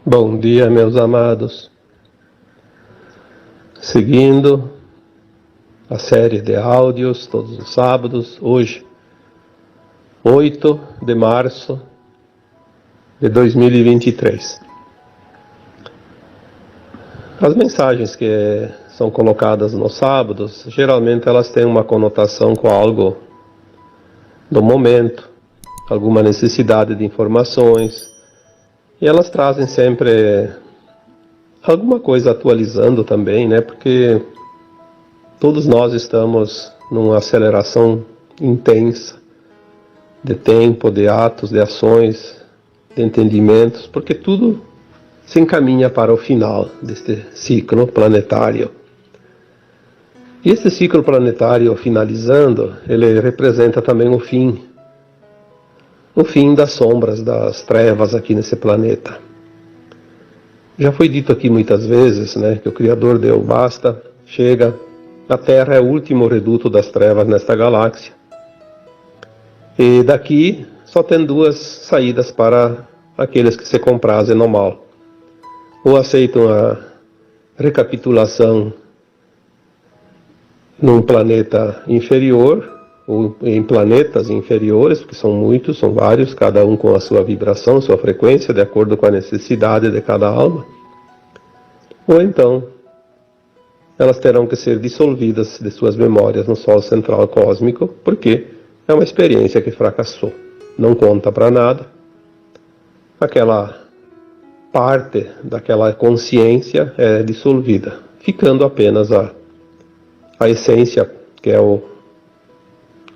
Bom dia, meus amados. Seguindo a série de áudios todos os sábados, hoje, 8 de março de 2023. As mensagens que são colocadas nos sábados, geralmente elas têm uma conotação com algo do momento, alguma necessidade de informações, e elas trazem sempre alguma coisa atualizando também, né? Porque todos nós estamos numa aceleração intensa de tempo, de atos, de ações, de entendimentos, porque tudo se encaminha para o final deste ciclo planetário. E esse ciclo planetário finalizando, ele representa também o fim das sombras, das trevas aqui nesse planeta. Já foi dito aqui muitas vezes, né, que o Criador deu basta, chega, a Terra é o último reduto das trevas nesta galáxia. E daqui só tem duas saídas para aqueles que se comprazem no mal. Ou aceitam a recapitulação num planeta inferior, ou em planetas inferiores, porque são muitos, são vários, cada um com a sua vibração, sua frequência, de acordo com a necessidade de cada alma. Ou então, elas terão que ser dissolvidas de suas memórias no Sol Central Cósmico, porque é uma experiência que fracassou. Não conta para nada. Aquela parte daquela consciência é dissolvida, ficando apenas a essência, que é o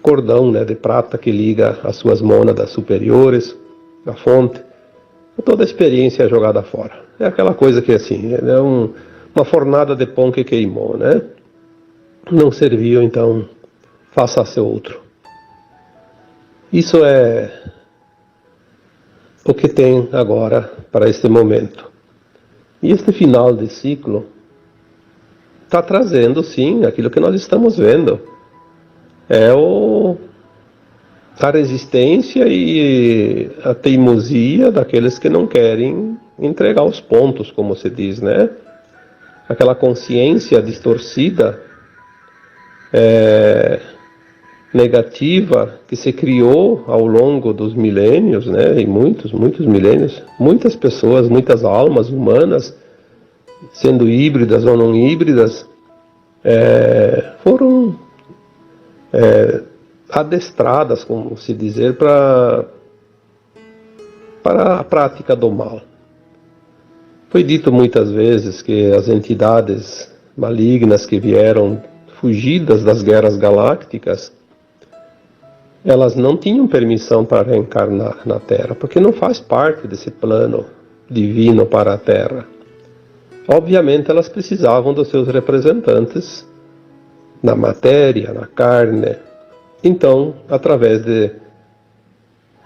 cordão, né, de prata que liga as suas mônadas superiores, a fonte. Toda a experiência é jogada fora. É aquela coisa que assim, é uma fornada de pão que queimou, né? Não serviu, então faça-se outro. Isso é o que tem agora para este momento. E este final de ciclo está trazendo, sim, aquilo que nós estamos vendo. É a resistência e a teimosia daqueles que não querem entregar os pontos, como se diz, né? Aquela consciência distorcida, negativa, que se criou ao longo dos milênios, né? E muitos milênios, muitas pessoas, muitas almas humanas, sendo híbridas ou não híbridas, foram adestradas, como se dizer, para a prática do mal. Foi dito muitas vezes que as entidades malignas que vieram fugidas das guerras galácticas, elas não tinham permissão para reencarnar na Terra, porque não faz parte desse plano divino para a Terra. Obviamente elas precisavam dos seus representantes na matéria, na carne. Então, através de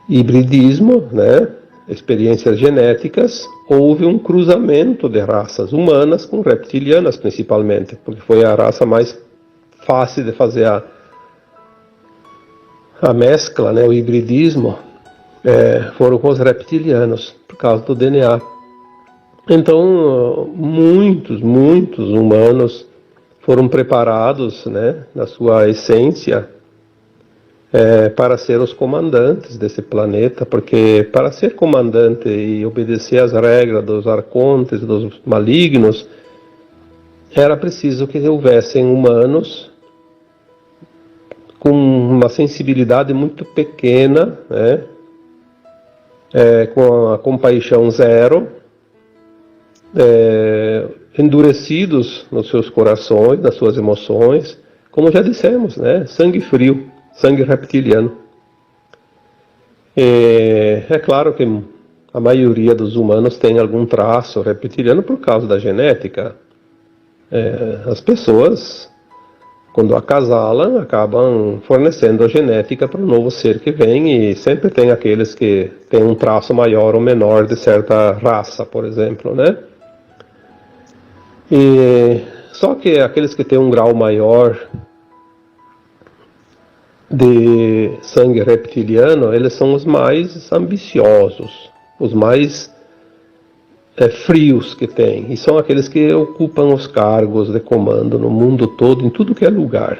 hibridismo, né, experiências genéticas, houve um cruzamento de raças humanas com reptilianas, principalmente, porque foi a raça mais fácil de fazer a mescla, né, o hibridismo, foram com os reptilianos, por causa do DNA. Então, muitos humanos foram preparados, né, na sua essência, para ser os comandantes desse planeta, porque para ser comandante e obedecer às regras dos arcontes, dos malignos, era preciso que houvessem humanos com uma sensibilidade muito pequena, né, com a compaixão zero, endurecidos nos seus corações, nas suas emoções, como já dissemos, né, sangue frio, sangue reptiliano. É claro que a maioria dos humanos tem algum traço reptiliano por causa da genética. As pessoas, quando acasalam, acabam fornecendo a genética para o novo ser que vem, e sempre tem aqueles que têm um traço maior ou menor de certa raça, por exemplo, né? Só que aqueles que têm um grau maior de sangue reptiliano, eles são os mais ambiciosos, os mais frios que tem, e são aqueles que ocupam os cargos de comando no mundo todo, em tudo que é lugar,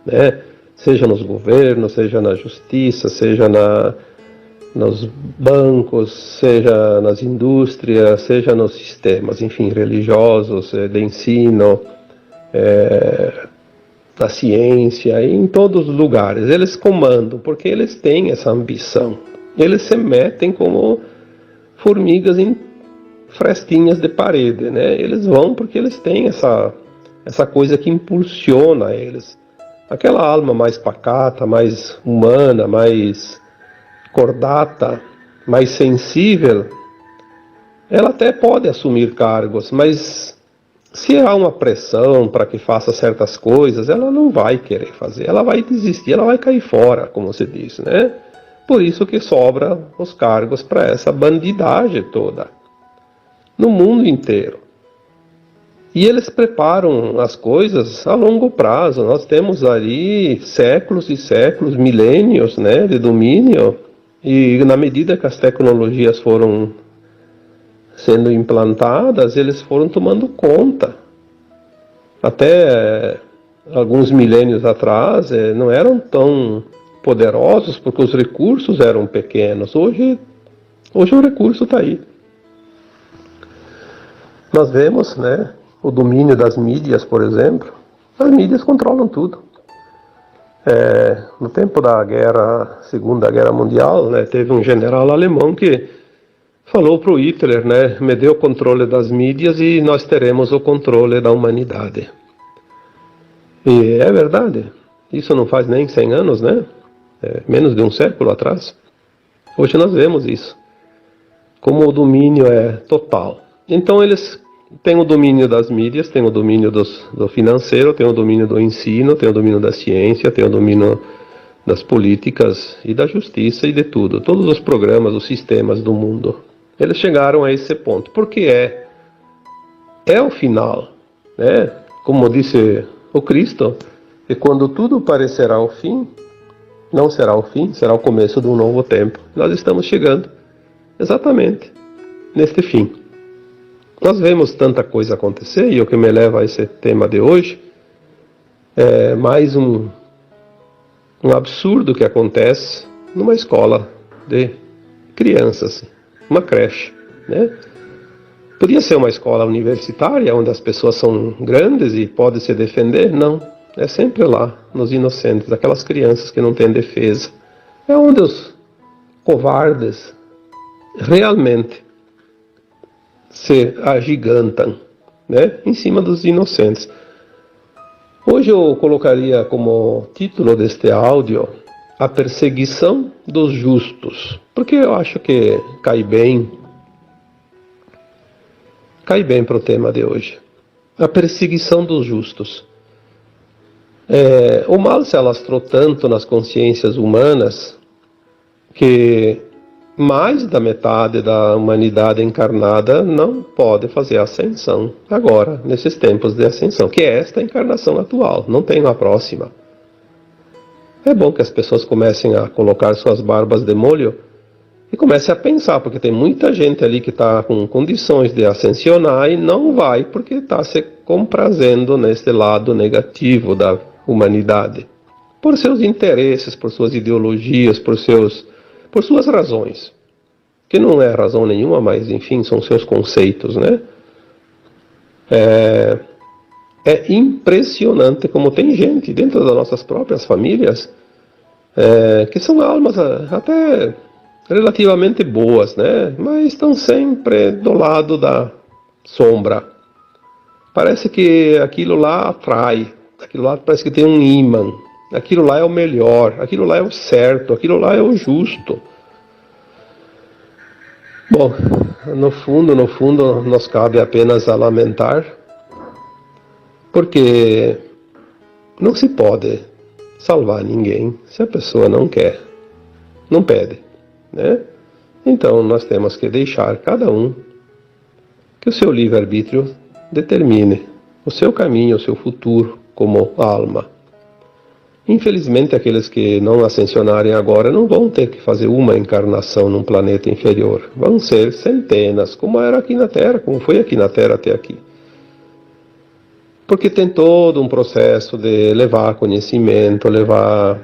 né? Seja nos governos, seja na justiça, seja nos bancos, seja nas indústrias, seja nos sistemas, enfim, religiosos, de ensino, da ciência, em todos os lugares. Eles comandam, porque eles têm essa ambição. Eles se metem como formigas em frestinhas de parede, né? Eles vão porque eles têm essa coisa que impulsiona eles. Aquela alma mais pacata, mais humana, mais cordata, mais sensível, ela até pode assumir cargos, mas se há uma pressão para que faça certas coisas, ela não vai querer fazer, ela vai desistir, ela vai cair fora, como se diz, né? Por isso que sobra os cargos para essa bandidagem toda, no mundo inteiro. E eles preparam as coisas a longo prazo. Nós temos ali séculos e séculos, milênios, né, de domínio. E na medida que as tecnologias foram sendo implantadas, eles foram tomando conta. Até alguns milênios atrás não eram tão poderosos porque os recursos eram pequenos. Hoje o recurso está aí. Nós vemos, né, o domínio das mídias, por exemplo. As mídias controlam tudo. No tempo da Segunda Guerra Mundial, né, teve um general alemão que falou para o Hitler, né, me dê o controle das mídias e nós teremos o controle da humanidade. E é verdade, isso não faz nem 100 anos, né? Menos de um século atrás. Hoje nós vemos isso, como o domínio é total. Então eles têm o domínio das mídias, têm o domínio do financeiro, têm o domínio do ensino, têm o domínio da ciência, têm o domínio das políticas e da justiça e de tudo. Todos os programas, os sistemas do mundo. Eles chegaram a esse ponto, porque é o final, né? Como disse o Cristo, e quando tudo parecerá o fim, não será o fim, será o começo de um novo tempo. Nós estamos chegando exatamente neste fim. Nós vemos tanta coisa acontecer, e o que me leva a esse tema de hoje é mais um absurdo que acontece numa escola de crianças, uma creche, né? Podia ser uma escola universitária, onde as pessoas são grandes e podem se defender? Não. É sempre lá, nos inocentes, aquelas crianças que não têm defesa. É onde os covardes realmente se agigantam, né? Em cima dos inocentes. Hoje eu colocaria como título deste áudio a perseguição dos justos, porque eu acho que cai bem para o tema de hoje. A perseguição dos justos. O mal se alastrou tanto nas consciências humanas que mais da metade da humanidade encarnada não pode fazer ascensão agora, nesses tempos de ascensão, que é esta encarnação atual, não tem uma próxima. É bom que as pessoas comecem a colocar suas barbas de molho e comecem a pensar, porque tem muita gente ali que está com condições de ascensionar e não vai porque está se comprazendo nesse lado negativo da humanidade, por seus interesses, por suas ideologias, por suas razões, que não é razão nenhuma, mas enfim, são seus conceitos, né? É impressionante como tem gente dentro das nossas próprias famílias que são almas até relativamente boas, né? Mas estão sempre do lado da sombra. Parece que aquilo lá atrai, aquilo lá parece que tem um ímã, aquilo lá é o melhor, aquilo lá é o certo, aquilo lá é o justo. Bom, no fundo, nos cabe apenas a lamentar, porque não se pode salvar ninguém se a pessoa não quer, não pede, né? Então nós temos que deixar cada um que o seu livre-arbítrio determine o seu caminho, o seu futuro como alma. Infelizmente, aqueles que não ascensionarem agora não vão ter que fazer uma encarnação num planeta inferior. Vão ser centenas, como era aqui na Terra, como foi aqui na Terra até aqui. Porque tem todo um processo de levar conhecimento, levar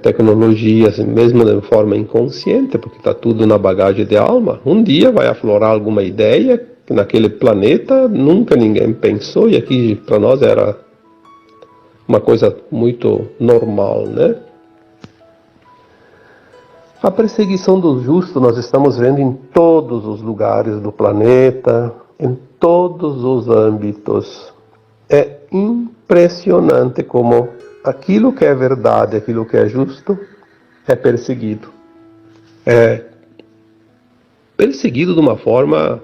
tecnologia, assim, mesmo de forma inconsciente, porque está tudo na bagagem de alma. Um dia vai aflorar alguma ideia que naquele planeta nunca ninguém pensou, e aqui para nós era uma coisa muito normal, né? A perseguição do justo nós estamos vendo em todos os lugares do planeta, em todos os âmbitos. É impressionante como aquilo que é verdade, aquilo que é justo, é perseguido. É perseguido de uma forma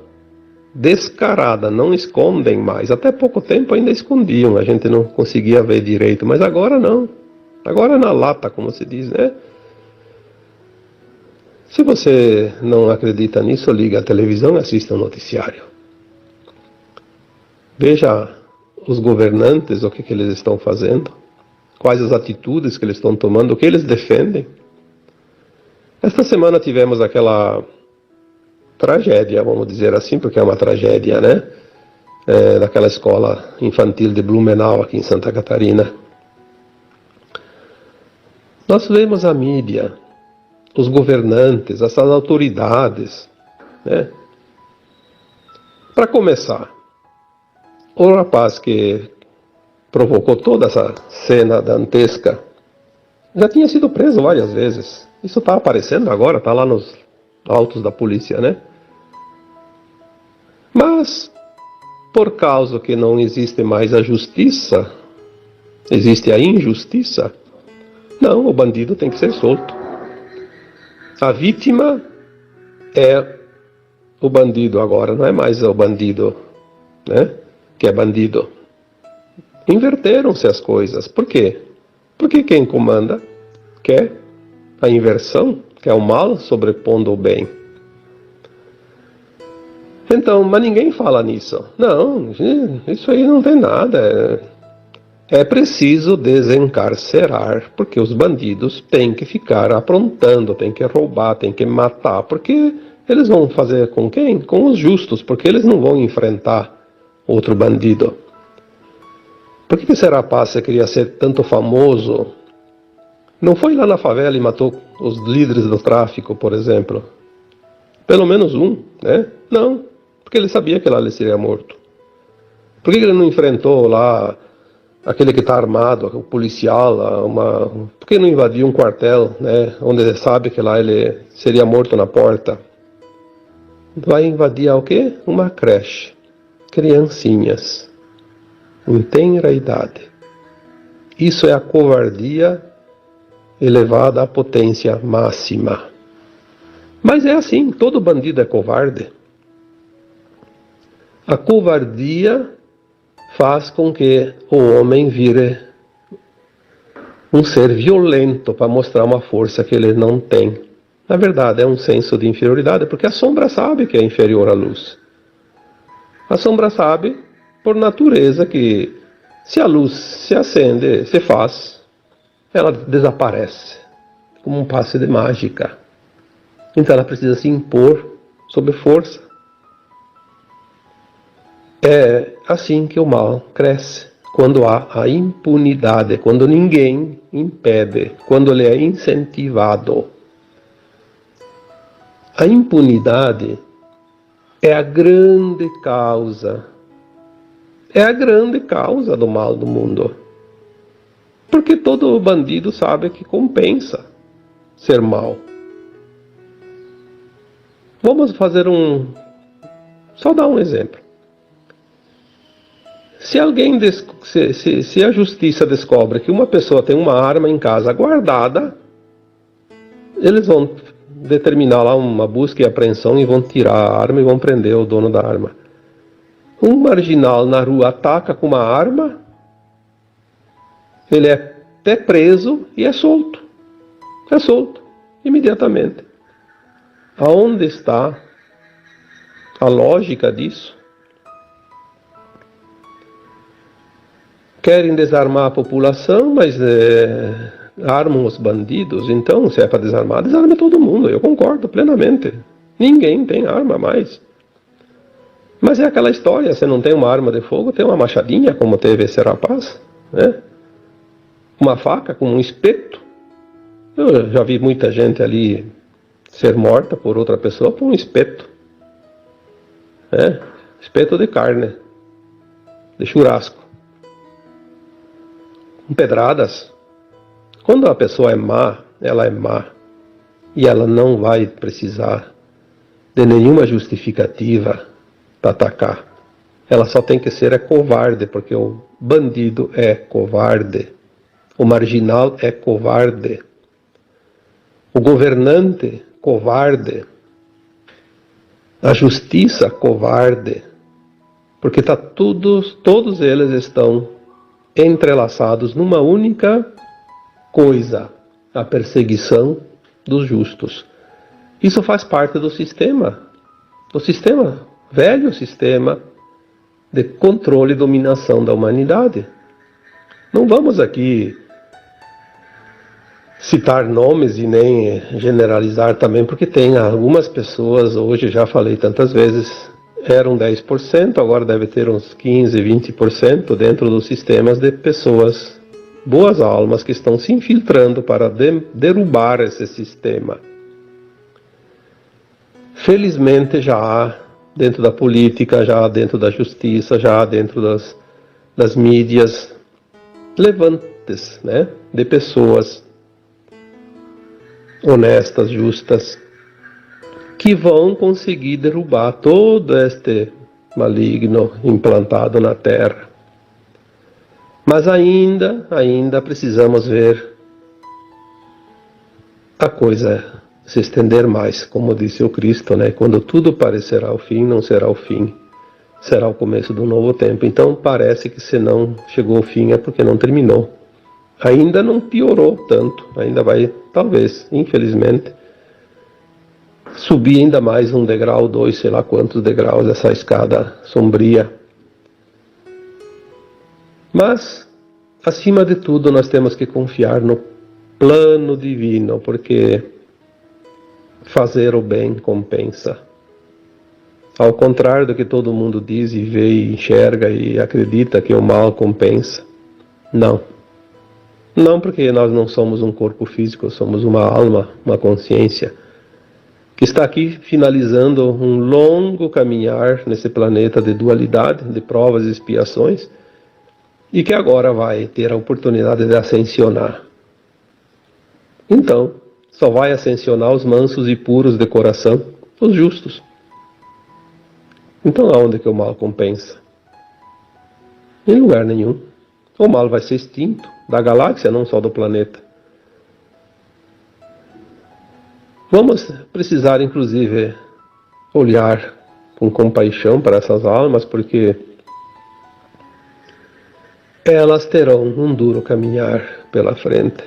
descarada, não escondem mais. Até pouco tempo ainda escondiam, a gente não conseguia ver direito, mas agora não. Agora é na lata, como se diz, né? Se você não acredita nisso, liga a televisão e assista o noticiário. Veja os governantes, o que eles estão fazendo, quais as atitudes que eles estão tomando, o que eles defendem. Esta semana tivemos aquela tragédia, vamos dizer assim, porque é uma tragédia, né? Daquela escola infantil de Blumenau, aqui em Santa Catarina. Nós vemos a mídia, os governantes, essas autoridades, né? Para começar, o rapaz que provocou toda essa cena dantesca já tinha sido preso várias vezes. Isso está aparecendo agora, está lá nos autos da polícia, né? Mas, por causa que não existe mais a justiça, existe a injustiça, não, o bandido tem que ser solto. A vítima é o bandido agora, não é mais o bandido, né, que é bandido. Inverteram-se as coisas. Por quê? Porque quem comanda quer a inversão, quer o mal sobrepondo o bem. Então, mas ninguém fala nisso. Não, isso aí não tem nada. É preciso desencarcerar, porque os bandidos têm que ficar aprontando, têm que roubar, têm que matar, porque eles vão fazer com quem? Com os justos, porque eles não vão enfrentar outro bandido. Por que esse rapaz queria ser tanto famoso? Não foi lá na favela e matou os líderes do tráfico, por exemplo? Pelo menos um, né? Não, porque ele sabia que lá ele seria morto. Por que ele não enfrentou lá aquele que está armado, o policial, por que não invadiu um quartel, né? Onde ele sabe que lá ele seria morto na porta? Vai invadir o quê? Uma creche. Criancinhas. Em tenra idade. Isso é a covardia elevada à potência máxima. Mas é assim, todo bandido é covarde. A covardia faz com que o homem vire um ser violento para mostrar uma força que ele não tem. Na verdade, é um senso de inferioridade, porque a sombra sabe que é inferior à luz. A sombra sabe, por natureza, que se a luz se acende, se faz, ela desaparece, como um passe de mágica. Então ela precisa se impor sob força. É assim que o mal cresce, quando há a impunidade, quando ninguém impede, quando ele é incentivado. A impunidade é a grande causa do mal do mundo. Porque todo bandido sabe que compensa ser mal. Vamos fazer só dar um exemplo. Se alguém, se a justiça descobre que uma pessoa tem uma arma em casa guardada, eles vão determinar lá uma busca e apreensão e vão tirar a arma e vão prender o dono da arma. Um marginal na rua ataca com uma arma, ele é até preso e é solto. É solto, imediatamente. Aonde está a lógica disso? Querem desarmar a população, mas armam os bandidos. Então, se é para desarmar, desarma todo mundo. Eu concordo plenamente. Ninguém tem arma mais. Mas é aquela história, você não tem uma arma de fogo, tem uma machadinha, como teve esse rapaz, né? Uma faca com um espeto. Eu já vi muita gente ali ser morta por outra pessoa com um espeto. Né? Espeto de carne, de churrasco. Com pedradas. Quando a pessoa é má, ela é má. E ela não vai precisar de nenhuma justificativa para atacar. Ela só tem que ser covarde, porque o bandido é covarde. O marginal é covarde. O governante, covarde. A justiça, covarde. Porque todos eles estão entrelaçados numa única coisa: a perseguição dos justos. Isso faz parte do sistema. Velho sistema de controle e dominação da humanidade. Não vamos aqui citar nomes e nem generalizar também, porque tem algumas pessoas, hoje já falei tantas vezes, eram 10%, agora deve ter uns 15, 20% dentro dos sistemas de pessoas, boas almas, que estão se infiltrando para derrubar esse sistema. Felizmente já há dentro da política, já há dentro da justiça, já há dentro das mídias, levantes, né, de pessoas honestas, justas, que vão conseguir derrubar todo este maligno implantado na Terra. Mas ainda precisamos ver a coisa se estender mais, como disse o Cristo, né? Quando tudo parecerá o fim, não será o fim, será o começo do novo tempo. Então parece que se não chegou ao fim é porque não terminou. Ainda não piorou tanto, ainda vai, talvez, infelizmente, subir ainda mais um degrau, dois, sei lá quantos degraus dessa escada sombria. Mas, acima de tudo, nós temos que confiar no plano divino, porque fazer o bem compensa. Ao contrário do que todo mundo diz e vê e enxerga e acredita que o mal compensa. Não. Não, porque nós não somos um corpo físico, somos uma alma, uma consciência, que está aqui finalizando um longo caminhar nesse planeta de dualidade, de provas e expiações, e que agora vai ter a oportunidade de ascensionar. Então, só vai ascensionar os mansos e puros de coração, os justos. Então, aonde que o mal compensa? Em lugar nenhum. O mal vai ser extinto da galáxia, não só do planeta. Vamos precisar, inclusive, olhar com compaixão para essas almas, porque elas terão um duro caminhar pela frente.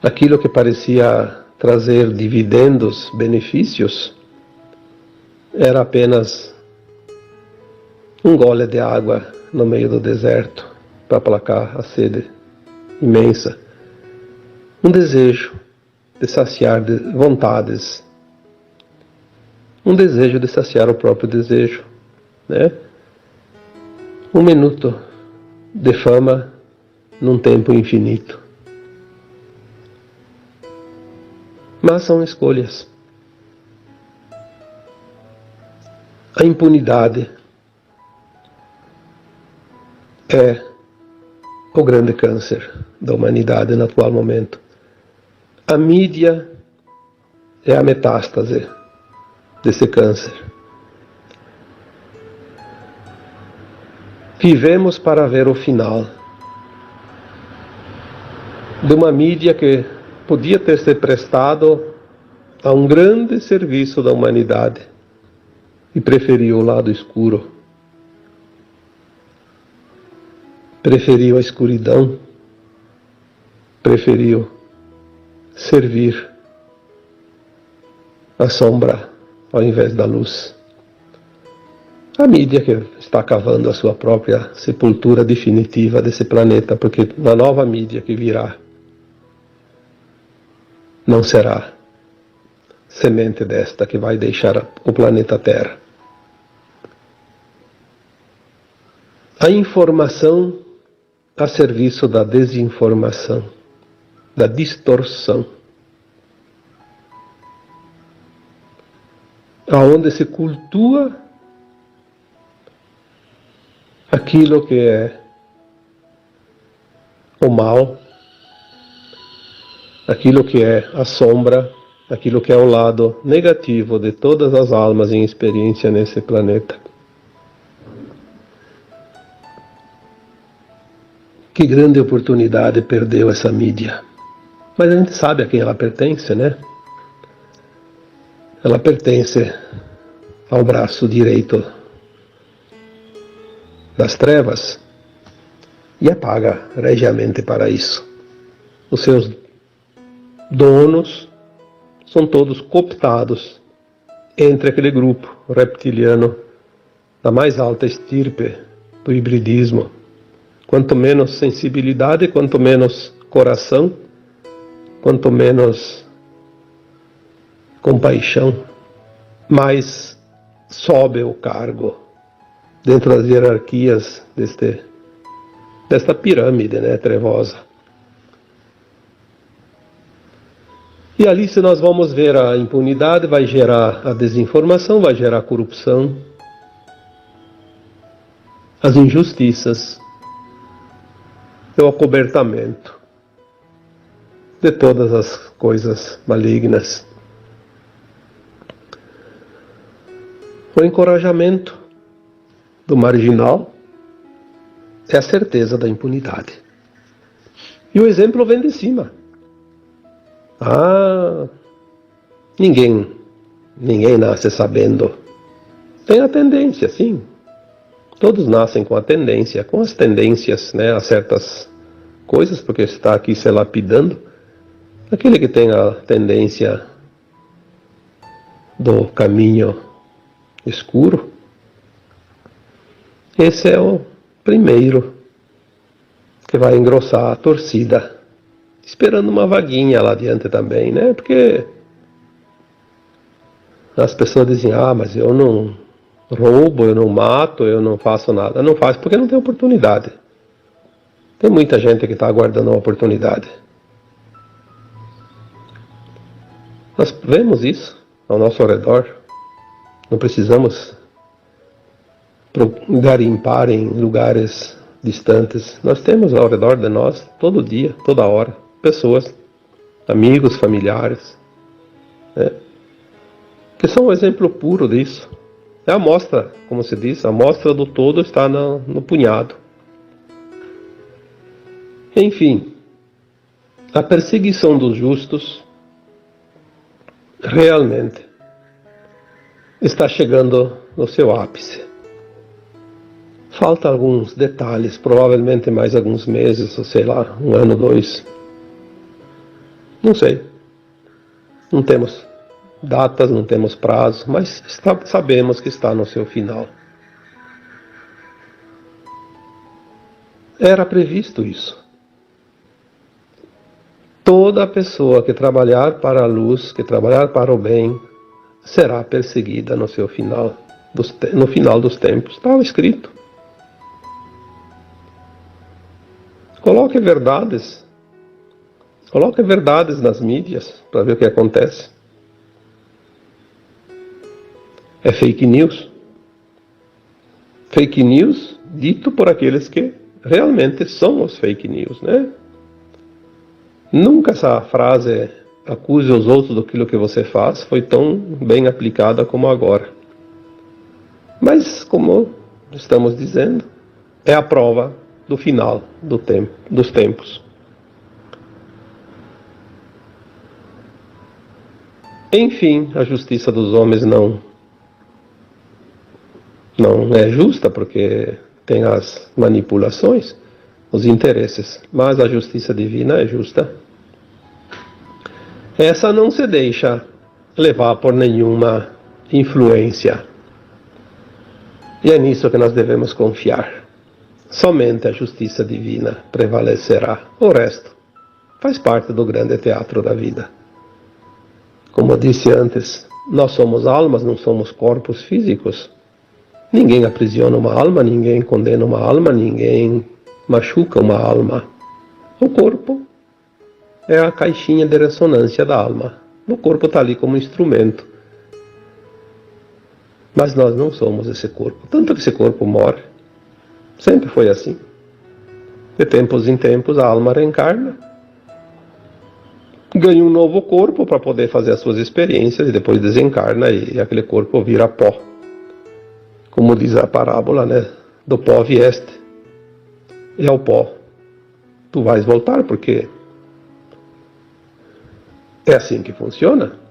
Aquilo que parecia trazer dividendos, benefícios, era apenas um gole de água no meio do deserto para aplacar a sede imensa. Um desejo de saciar vontades. Um desejo de saciar o próprio desejo, né? Um minuto de fama num tempo infinito. Mas são escolhas. A impunidade é o grande câncer da humanidade no atual momento. A mídia é a metástase desse câncer. Vivemos para ver o final de uma mídia que podia ter se prestado a um grande serviço da humanidade e preferiu o lado escuro. Preferiu a escuridão, preferiu servir a sombra ao invés da luz. A mídia que está cavando a sua própria sepultura definitiva desse planeta, porque na nova mídia que virá não será semente desta que vai deixar o planeta Terra. A informação a serviço da desinformação, da distorção, aonde se cultua aquilo que é o mal, aquilo que é a sombra, aquilo que é o lado negativo de todas as almas em experiência nesse planeta. Que grande oportunidade perdeu essa mídia. Mas a gente sabe a quem ela pertence, né? Ela pertence ao braço direito das trevas e é paga regiamente para isso. Os seus donos são todos cooptados entre aquele grupo reptiliano da mais alta estirpe do hibridismo. Quanto menos sensibilidade, quanto menos coração, quanto menos compaixão, mais sobe o cargo dentro das hierarquias desta pirâmide, né, trevosa. E ali, se nós vamos ver a impunidade, vai gerar a desinformação, vai gerar a corrupção, as injustiças, o acobertamento de todas as coisas malignas. O encorajamento do marginal é a certeza da impunidade. E o exemplo vem de cima. Ninguém nasce sabendo. Tem a tendência, sim. Todos nascem com a tendência, com as tendências, né, a certas coisas, porque está aqui se lapidando. Aquele que tem a tendência do caminho escuro, esse é o primeiro que vai engrossar a torcida, esperando uma vaguinha lá adiante também, né? Porque as pessoas dizem, mas eu não roubo, eu não mato, eu não faço nada. Não faz porque não tem oportunidade. Tem muita gente que está aguardando a oportunidade. Nós vemos isso ao nosso redor. Não precisamos garimpar em lugares distantes. Nós temos ao redor de nós, todo dia, toda hora, pessoas, amigos, familiares, né, que são um exemplo puro disso. É a amostra, como se diz, a amostra do todo está no punhado. Enfim, a perseguição dos justos realmente está chegando no seu ápice. Falta alguns detalhes, provavelmente mais alguns meses, ou sei lá, 1 ano, 2. Não sei. Não temos datas, não temos prazo, mas sabemos que está no seu final. Era previsto isso. Toda pessoa que trabalhar para a luz, que trabalhar para o bem, será perseguida no seu final, no final dos tempos. Estava escrito. Coloque verdades nas mídias para ver o que acontece. É fake news. Fake news dito por aqueles que realmente são os fake news, né? Nunca essa frase, acuse os outros daquilo que você faz, foi tão bem aplicada como agora. Mas, como estamos dizendo, é a prova do final dos tempos. Enfim, a justiça dos homens não é justa, porque tem as manipulações, os interesses, mas a justiça divina é justa. Essa não se deixa levar por nenhuma influência E é nisso que nós devemos confiar. Somente a justiça divina prevalecerá. O resto faz parte do grande teatro da vida. Como eu disse antes, nós somos almas, não somos corpos físicos. Ninguém aprisiona uma alma, ninguém condena uma alma, ninguém machuca uma alma. O corpo é a caixinha de ressonância da alma. O corpo está ali como instrumento. Mas nós não somos esse corpo. Tanto que esse corpo morre. Sempre foi assim. De tempos em tempos a alma reencarna, ganha um novo corpo para poder fazer as suas experiências e depois desencarna e aquele corpo vira pó. Como diz a parábola, né? Do pó vieste. E ao pó tu vais voltar, porque é assim que funciona.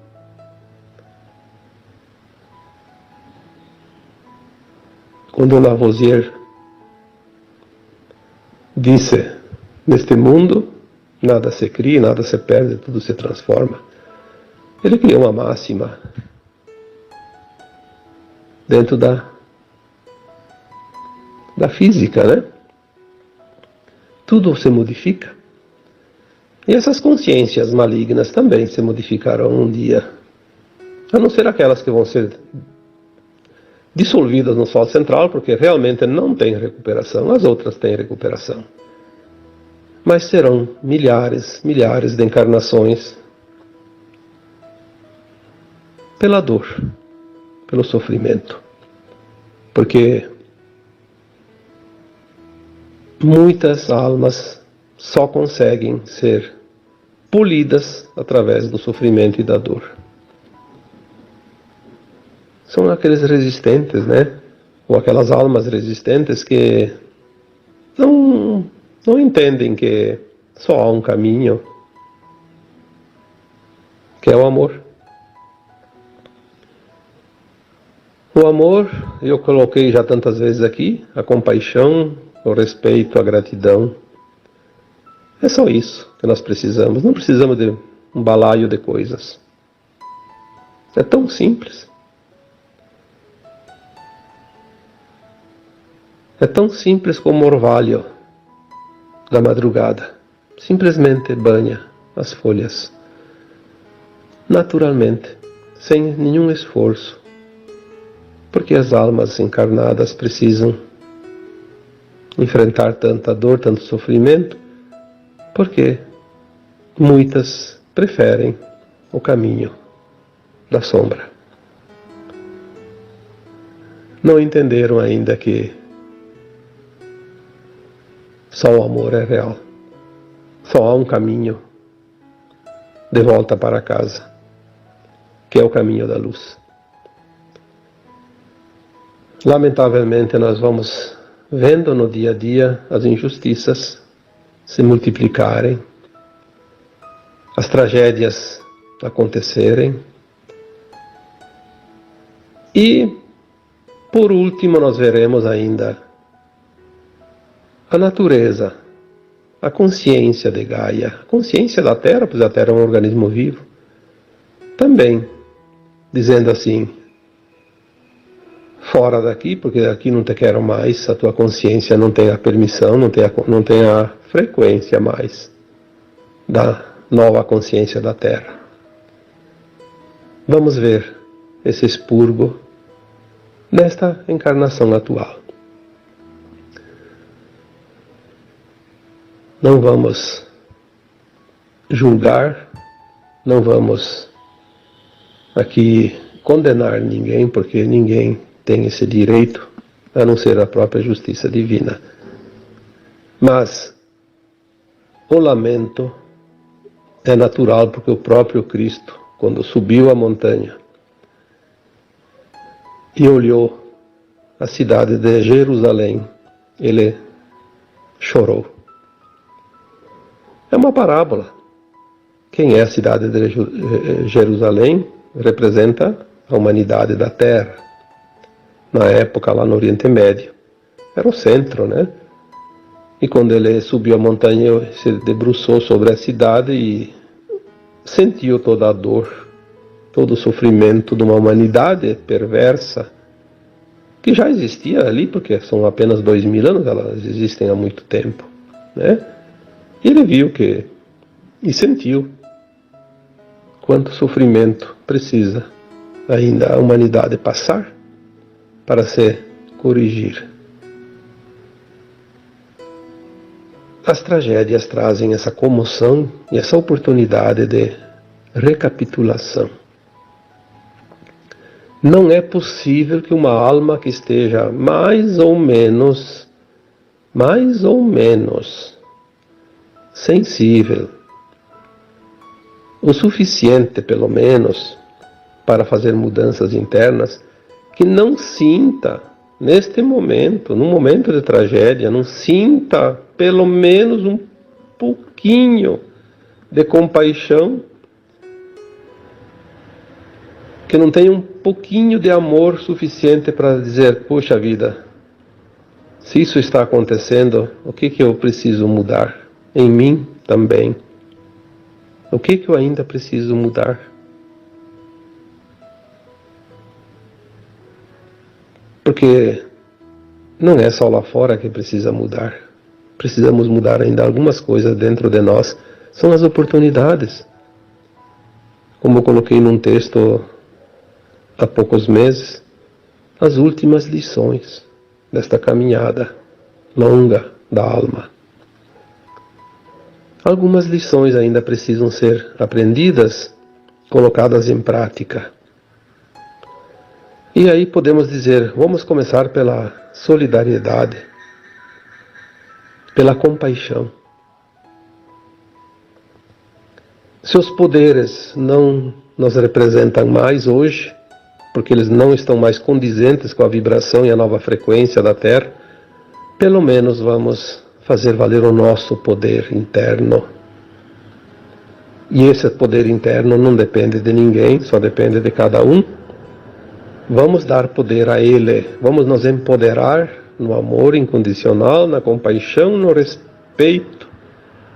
Quando Lavoisier disse, neste mundo nada se cria, nada se perde, tudo se transforma. Ele criou uma máxima dentro da física, né? Tudo se modifica. E essas consciências malignas também se modificarão um dia. A não ser aquelas que vão ser dissolvidas no Sol central, porque realmente não tem recuperação. As outras têm recuperação. Mas serão milhares de encarnações pela dor, pelo sofrimento. Porque muitas almas só conseguem ser polidas através do sofrimento e da dor. São aqueles resistentes, né? Ou aquelas almas resistentes que não entendem que só há um caminho, que é o amor. O amor, eu coloquei já tantas vezes aqui, a compaixão, o respeito, a gratidão. É só isso que nós precisamos. Não precisamos de um balaio de coisas. É tão simples. É tão simples como o orvalho da madrugada. Simplesmente banha as folhas. Naturalmente, sem nenhum esforço. Porque as almas encarnadas precisam enfrentar tanta dor, tanto sofrimento, porque muitas preferem o caminho da sombra. Não entenderam ainda que só o amor é real. Só há um caminho de volta para casa, que é o caminho da luz. Lamentavelmente, nós vamos vendo no dia a dia as injustiças se multiplicarem, as tragédias acontecerem. E, por último, nós veremos ainda a natureza, a consciência de Gaia, a consciência da Terra, pois a Terra é um organismo vivo, também dizendo assim: fora daqui, porque aqui não te quero mais, a tua consciência não tem a permissão, não tem a frequência mais da nova consciência da Terra. Vamos ver esse expurgo nesta encarnação atual. Não vamos julgar, não vamos aqui condenar ninguém, porque ninguém tem esse direito, a não ser a própria justiça divina. Mas o lamento é natural, porque o próprio Cristo, quando subiu a montanha e olhou a cidade de Jerusalém, ele chorou. É uma parábola. Quem é a cidade de Jerusalém? Representa a humanidade da Terra. Na época, lá no Oriente Médio, era o centro, né? E quando ele subiu a montanha, se debruçou sobre a cidade e sentiu toda a dor, todo o sofrimento de uma humanidade perversa, que já existia ali, porque são apenas 2000 anos, elas existem há muito tempo, né? E ele viu e sentiu quanto sofrimento precisa ainda a humanidade passar para se corrigir. As tragédias trazem essa comoção e essa oportunidade de recapitulação. Não é possível que uma alma que esteja mais ou menos sensível, o suficiente pelo menos para fazer mudanças internas, que não sinta neste momento, num momento de tragédia, não sinta pelo menos um pouquinho de compaixão, que não tenha um pouquinho de amor suficiente para dizer, poxa vida, se isso está acontecendo, o que eu preciso mudar? Em mim também. O que eu ainda preciso mudar? Porque não é só lá fora que precisa mudar. Precisamos mudar ainda algumas coisas dentro de nós. São as oportunidades. Como eu coloquei num texto há poucos meses, as últimas lições desta caminhada longa da alma. Algumas lições ainda precisam ser aprendidas, colocadas em prática. E aí podemos dizer, vamos começar pela solidariedade, pela compaixão. Se os poderes não nos representam mais hoje, porque eles não estão mais condizentes com a vibração e a nova frequência da Terra, pelo menos vamos fazer valer o nosso poder interno. E esse poder interno não depende de ninguém, só depende de cada um. Vamos dar poder a Ele, vamos nos empoderar no amor incondicional, na compaixão, no respeito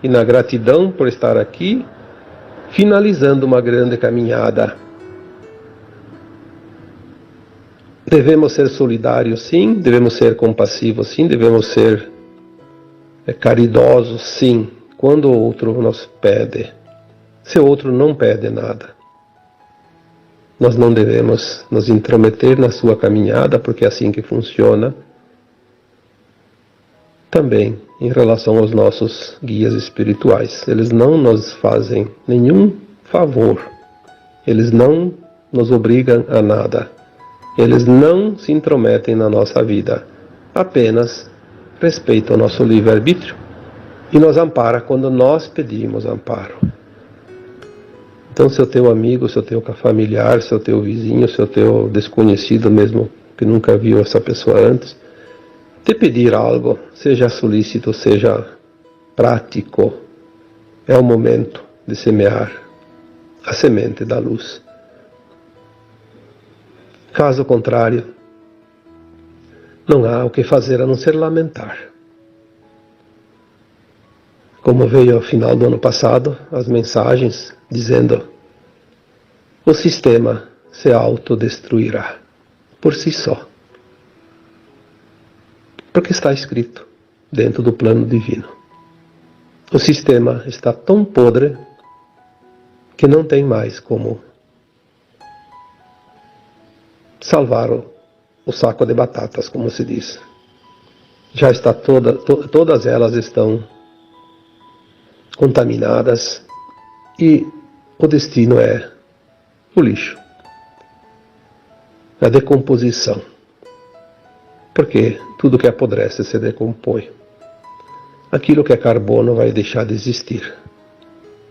e na gratidão por estar aqui, finalizando uma grande caminhada. Devemos ser solidários, sim, devemos ser compassivos, sim, devemos ser caridosos, sim, quando o outro nos pede. Se o outro não pede nada, nós não devemos nos intrometer na sua caminhada, porque é assim que funciona. Também em relação aos nossos guias espirituais. Eles não nos fazem nenhum favor. Eles não nos obrigam a nada. Eles não se intrometem na nossa vida. Apenas respeitam o nosso livre-arbítrio e nos ampara quando nós pedimos amparo. Então, se o teu amigo, se o teu familiar, se o teu vizinho, se o teu desconhecido mesmo, que nunca viu essa pessoa antes, te pedir algo, seja solícito, seja prático, é o momento de semear a semente da luz. Caso contrário, não há o que fazer a não ser lamentar. Como veio ao final do ano passado, as mensagens dizendo: o sistema se autodestruirá por si só. Porque está escrito dentro do plano divino. O sistema está tão podre que não tem mais como salvar o saco de batatas, como se diz. Já está todas elas estão contaminadas e o destino é o lixo, a decomposição, porque tudo que apodrece se decompõe. Aquilo que é carbono vai deixar de existir,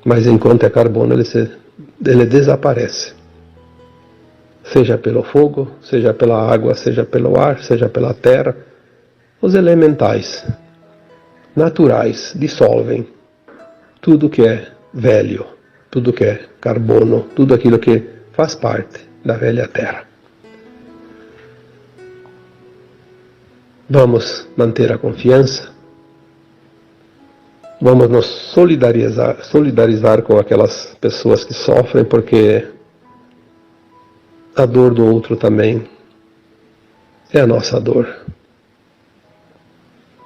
mas enquanto é carbono ele desaparece, seja pelo fogo, seja pela água, seja pelo ar, seja pela terra. Os elementais naturais dissolvem tudo que é velho, tudo que é carbono, tudo aquilo que faz parte da velha terra. Vamos manter a confiança, vamos nos solidarizar com aquelas pessoas que sofrem, porque a dor do outro também é a nossa dor.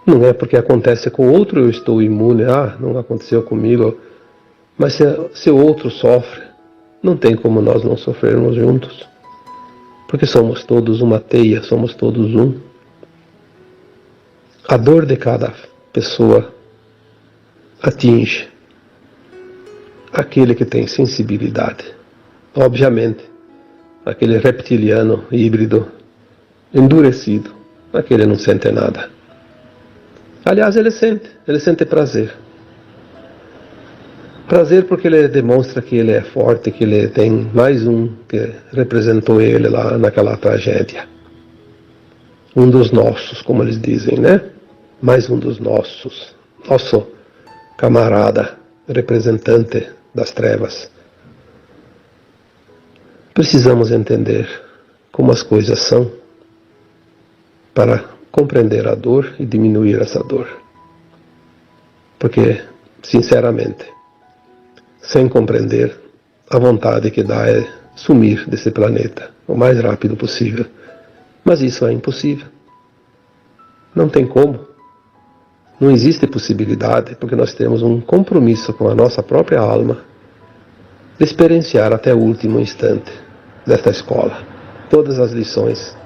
Não é porque acontece com outro eu estou imune, não aconteceu comigo. Mas se o outro sofre, não tem como nós não sofrermos juntos. Porque somos todos uma teia, somos todos um. A dor de cada pessoa atinge aquele que tem sensibilidade. Obviamente, aquele reptiliano híbrido, endurecido, aquele não sente nada. Aliás, ele sente prazer. Prazer porque ele demonstra que ele é forte, que ele tem mais um que representou ele lá naquela tragédia. Um dos nossos, como eles dizem, né? Mais um dos nossos. Nosso camarada, representante das trevas. Precisamos entender como as coisas são para compreender a dor e diminuir essa dor. Porque, sinceramente, sem compreender, a vontade que dá é sumir desse planeta o mais rápido possível. Mas isso é impossível. Não tem como. Não existe possibilidade, porque nós temos um compromisso com a nossa própria alma de experienciar até o último instante desta escola todas as lições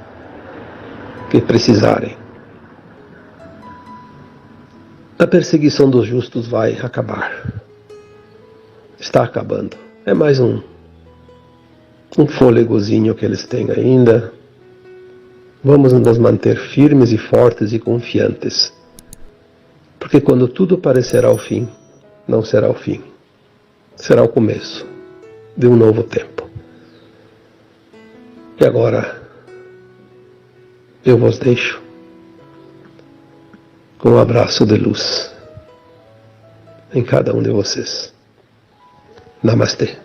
que precisarem. A perseguição dos justos vai acabar. Está acabando. É mais um fôlegozinho que eles têm ainda. Vamos nos manter firmes e fortes e confiantes. Porque quando tudo parecerá o fim, não será o fim. Será o começo de um novo tempo. E agora, eu vos deixo com um abraço de luz em cada um de vocês. Namastê.